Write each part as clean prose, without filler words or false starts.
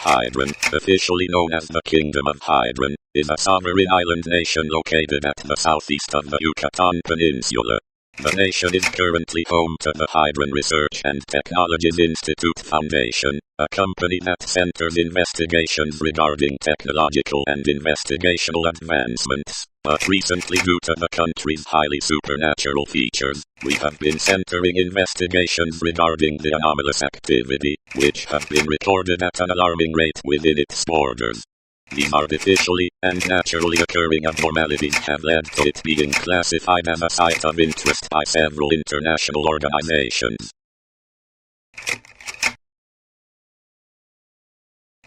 Hydron, officially known as the Kingdom of Hydron, is a sovereign island nation located at the southeast of the Yucatan Peninsula. The nation is currently home to the Hydron Research and Technologies Institute Foundation, a company that centers investigations regarding technological and investigational advancements. But recently, due to the country's highly supernatural features, we have been centering investigations regarding the anomalous activity, which have been recorded at an alarming rate within its borders. These artificially and naturally occurring abnormalities have led to it being classified as a site of interest by several international organizations.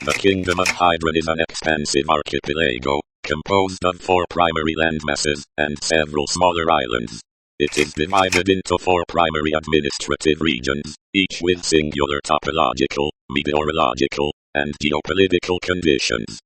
The Kingdom of Hydron is an expansive archipelago, composed of 4 primary landmasses and several smaller islands. It is divided into 4 primary administrative regions, each with singular topological, meteorological, and geopolitical conditions.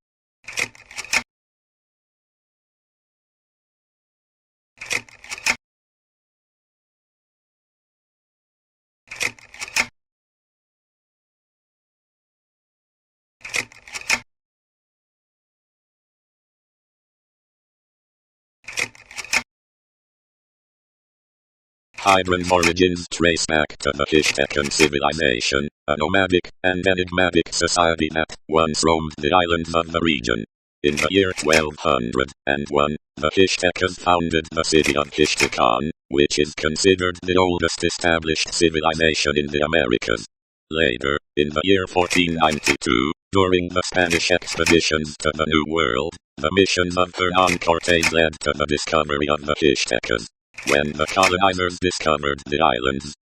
Hydron's origins trace back to the Hishtakan civilization, a nomadic and enigmatic society that once roamed the islands of the region. In the year 1201, the Hishtakas founded the city of Hishtakan, which is considered the oldest established civilization in the Americas. Later, in the year 1492, during the Spanish expeditions to the New World, the missions of Hernán Cortés led to the discovery of the Hishtakas. When the colonizers discovered the islands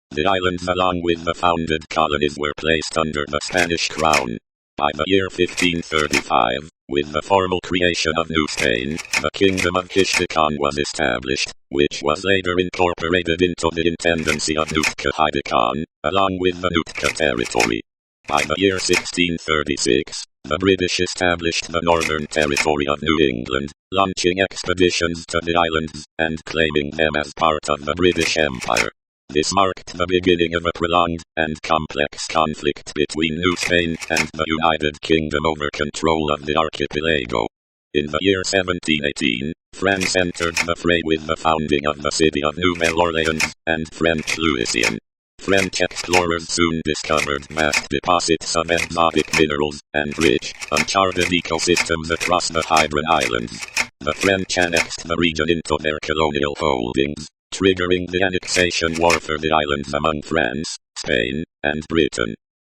along with the founded colonies were placed under the Spanish crown. By the year 1535, with the formal creation of New Spain, the Kingdom of Hishtakan was established, which was later incorporated into the Intendancy of Nootka Hydron, along with the Nootka territory. By the year 1636, the British established the Northern Territory of New England, launching expeditions to the islands and claiming them as part of the British Empire. This marked the beginning of a prolonged and complex conflict between New Spain and the United Kingdom over control of the archipelago. In the year 1718, France entered the fray with the founding of the city of Nouvelle Orleans and French Louisiane. French explorers soon discovered vast deposits of exotic minerals and rich, uncharted ecosystems across the Hydron Islands. The French annexed the region into their colonial holdings, triggering the annexation war for the islands among France, Spain, and Britain.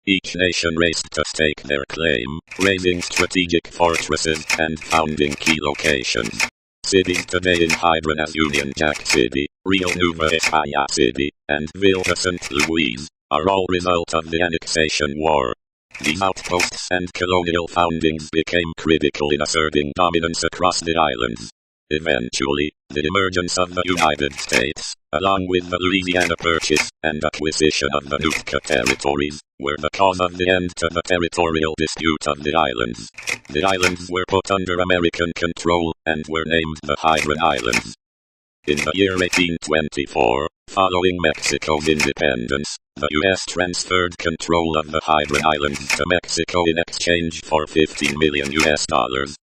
Each nation raced to stake their claim, raising strategic fortresses and founding key locations. Cities today in Hydron as Union Jack City, Rio Nueva España City, and Ville de St. Louis, are all result of the annexation war. These outposts and colonial foundings became critical in asserting dominance across the islands. Eventually, the emergence of the United States, along with the Louisiana Purchase and acquisition of the Nootka territories, were the cause of the end to the territorial dispute of the islands. The islands were put under American control and were named the Hydron Islands. In the year 1824, following Mexico's independence, the U.S. transferred control of the Hydron Islands to Mexico in exchange for $15 million,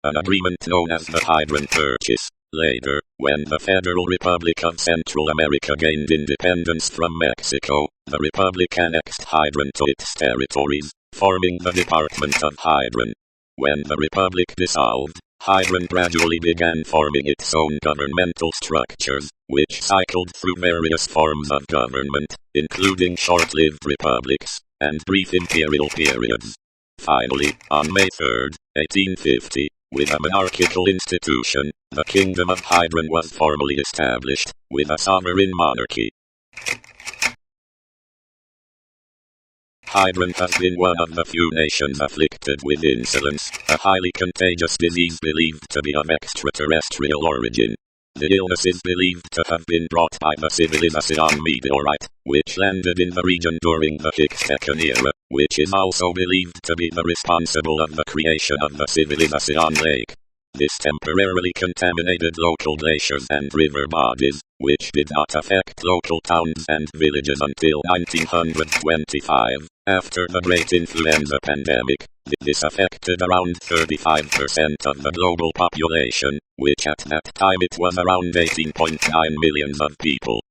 an agreement known as the Hydron Purchase. Later, when the Federal Republic of Central America gained independence from Mexico, the Republic annexed Hydron to its territories, forming the Department of Hydron. When the Republic dissolved, Hydron gradually began forming its own governmental structures, which cycled through various forms of government, including short-lived republics and brief imperial periods. Finally, on May 3, 1850, with a monarchical institution, the Kingdom of Hydron was formally established, with a sovereign monarchy. Hydron has been one of the few nations afflicted with insolence, a highly contagious disease believed to be of extraterrestrial origin. The illness is believed to have been brought by the Civilization meteorite, which landed in the region during the Hishtakan era, which is also believed to be the responsible of the creation of the Civilization Lake. This temporarily contaminated local glaciers and river bodies, which did not affect local towns and villages until 1925, after the Great Influenza pandemic. This affected around 35% of the global population, which at that time it was around 18.9 million of people.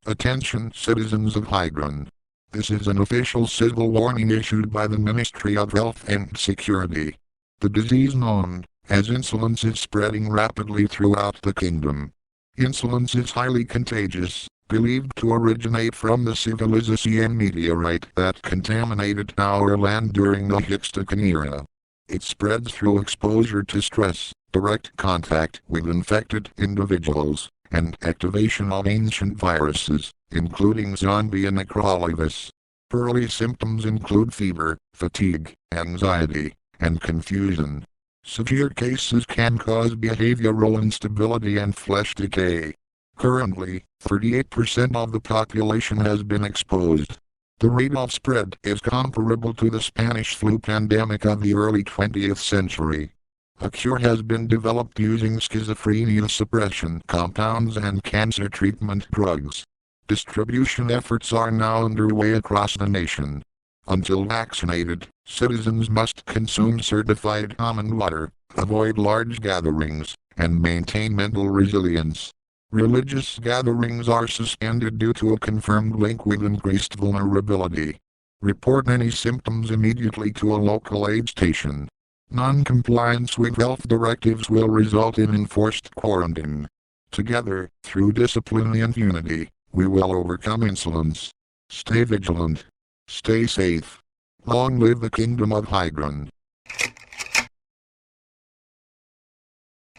Attention, citizens of Hydron. This is an official civil warning issued by the Ministry of Health and Security. The disease known as insolence is spreading rapidly throughout the kingdom. Insolence is highly contagious, believed to originate from the civilization meteorite that contaminated our land during the Hykstacon era. It spreads through exposure to stress, direct contact with infected individuals, and activation of ancient viruses, including zombie and necrovirus. Early symptoms include fever, fatigue, anxiety, and confusion. Severe cases can cause behavioral instability and flesh decay. Currently, 38% of the population has been exposed. The rate of spread is comparable to the Spanish flu pandemic of the early 20th century. A cure has been developed using schizophrenia suppression compounds and cancer treatment drugs. Distribution efforts are now underway across the nation. Until vaccinated, citizens must consume certified common water, avoid large gatherings, and maintain mental resilience. Religious gatherings are suspended due to a confirmed link with increased vulnerability. Report any symptoms immediately to a local aid station. Non-compliance with health directives will result in enforced quarantine. Together, through discipline and unity, we will overcome insolence. Stay vigilant. Stay safe. Long live the Kingdom of Hydron.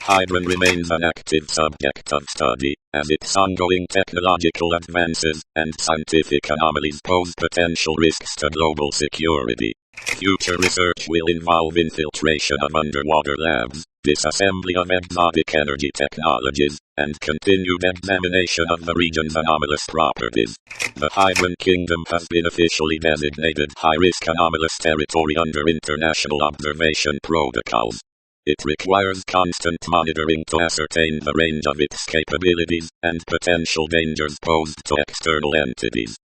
Hydron remains an active subject of study, as its ongoing technological advances and scientific anomalies pose potential risks to global security. Future research will involve infiltration of underwater labs, disassembly of exotic energy technologies, and continued examination of the region's anomalous properties. The Hydron Kingdom has been officially designated high-risk anomalous territory under international observation protocols. It requires constant monitoring to ascertain the range of its capabilities and potential dangers posed to external entities.